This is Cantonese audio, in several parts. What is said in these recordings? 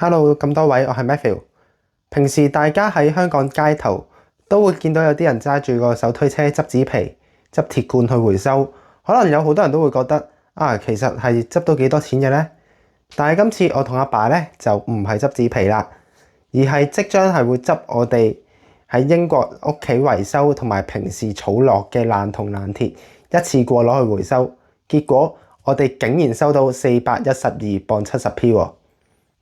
Hello，咁多位，我係 Matthew。平時大家喺香港街頭都會見到有啲人揸住個手推車執紙皮、執鐵罐去回收。可能有好多人都會覺得其實係執到幾多錢嘅呢？但係今次我同阿爸咧就唔係執紙皮啦，而係即將係會執我哋喺英國屋企維修同埋平時儲落嘅爛銅爛鐵，一次過攞去回收。結果我哋竟然收到412磅70p 喎！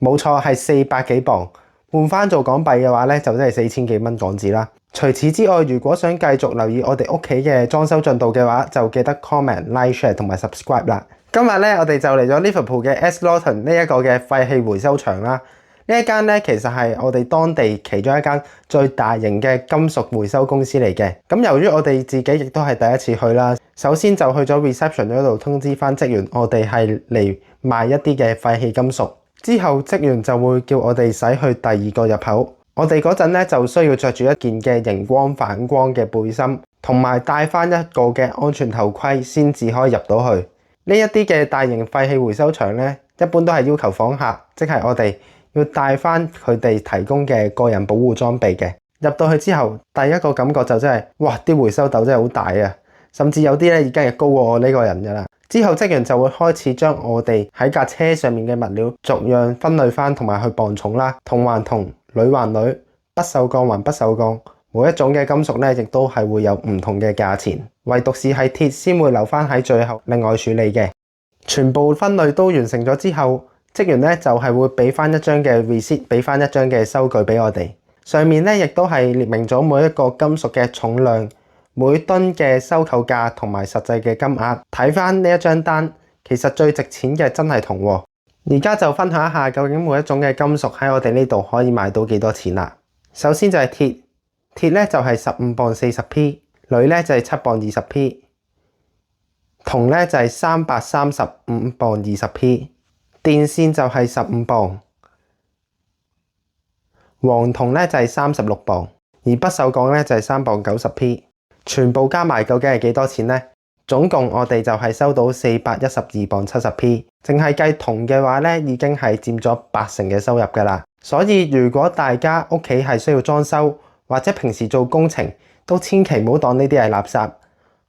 冇錯，係400幾磅，換翻做港幣嘅話咧，就真係4000幾蚊港紙啦。除此之外，如果想繼續留意我哋屋企嘅裝修進度嘅話，就記得 comment、like、share 同埋 subscribe 啦。今日咧，我哋就嚟咗 Liverpool 嘅 S Lawton 呢一個嘅廢棄回收場啦。呢一間咧，其實係我哋當地其中一間最大型嘅金屬回收公司嚟嘅。咁由於我哋自己亦都係第一次去啦，首先就去咗 reception 嗰度通知翻職員，我哋係嚟賣一啲嘅廢棄金屬。之後職員就會叫我哋駛去第二個入口。我哋嗰陣咧就需要着住一件嘅熒光反光嘅背心，同埋戴翻一個嘅安全頭盔先至可以入到去。呢一啲嘅大型廢棄回收場咧，一般都係要求訪客，即係我哋要帶翻佢哋提供嘅個人保護裝備嘅。入到去之後，第一個感覺就真係，哇！啲回收斗真係好大啊，甚至有啲咧已經係高過我呢個人噶啦。之後職員就會開始將我哋喺架車上面嘅物料逐樣分類翻，同埋去磅重啦，銅還銅，鋁還鋁，不鏽鋼還不鏽鋼，每一種嘅金屬咧亦都係會有唔同嘅價錢，唯獨是係鐵先會留翻喺最後另外處理嘅。全部分類都完成咗之後，職員咧就係會俾翻一張嘅 receipt， 俾翻一張嘅收據俾我哋，上面咧亦都係列明咗每一個金屬嘅重量、每噸嘅收購價同埋實際嘅金額。睇翻呢一張單，其實最值錢嘅真係銅喎。而家就分享一下究竟每一種嘅金屬喺我哋呢度可以賣到幾多錢啦。首先就係鐵，鐵咧就係15磅40p， 鋁咧就係7磅20p， 銅咧就係335磅20p， 電線就係15磅，黃銅咧就係36磅，而不鏽鋼咧就係3磅90p。全部加埋究竟係幾多錢呢？總共我哋就係收到412磅70p， 淨係計銅嘅話咧，已經係佔咗80%嘅收入噶啦。所以如果大家屋企係需要裝修或者平時做工程，都千祈唔好當呢啲係垃圾。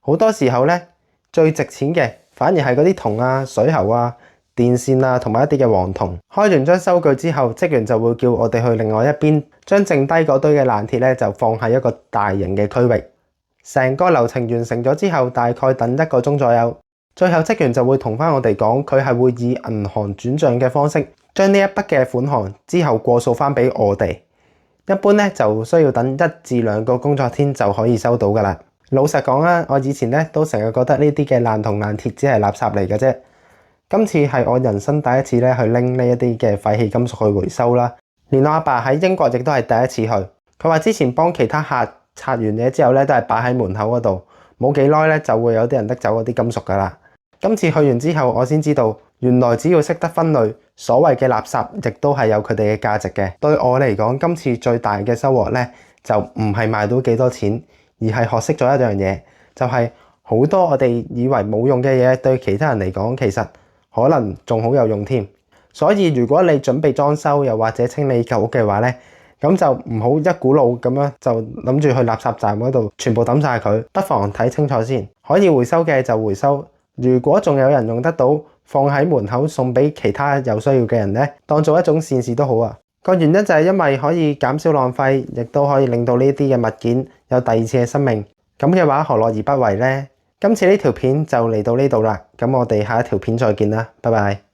好多時候咧，最值錢嘅反而係嗰啲銅啊、水喉啊、電線啊同埋一啲嘅黃銅。開完張收據之後，職員就會叫我哋去另外一邊，將剩低嗰堆嘅爛鐵咧就放喺一個大型嘅區域。成個流程完成咗之後，大概等1個鐘左右，最後職員就會同翻我哋講，佢係會以銀行轉賬嘅方式將呢一筆嘅款項之後過數翻俾我哋。一般咧就需要等1至2個工作天就可以收到噶啦。老實講啦，我以前咧都成日覺得呢啲嘅爛銅爛鐵只係垃圾嚟嘅啫。今次係我人生第一次咧去拎呢一啲嘅廢棄金屬去回收啦。連我阿爸喺英國亦都係第一次去，佢話之前幫其他客拆完嘢之後咧，都係擺喺門口嗰度，冇幾耐咧就會有啲人拎走嗰啲金屬噶啦。今次去完之後，我先知道原來只要識得分類，所謂嘅垃圾亦都係有佢哋嘅價值嘅。對我嚟講，今次最大嘅收穫咧，就唔係賣到幾多錢，而係學識咗一樣嘢，就係好多我哋以為冇用嘅嘢，對其他人嚟講，其實可能仲好有用添。所以如果你準備裝修又或者清理舊屋嘅話咧，咁就唔好一股腦咁樣就諗住去垃圾站嗰度全部抌晒佢，不妨睇清楚先。可以回收嘅就回收，如果仲有人用得到，放喺門口送俾其他有需要嘅人咧，當做一種善事都好啊。個原因就係因為可以減少浪費，亦都可以令到呢啲嘅物件有第二次嘅生命。咁嘅話何樂而不為呢？今次呢條片就嚟到呢度啦，咁我哋下一條片再見啦，拜拜。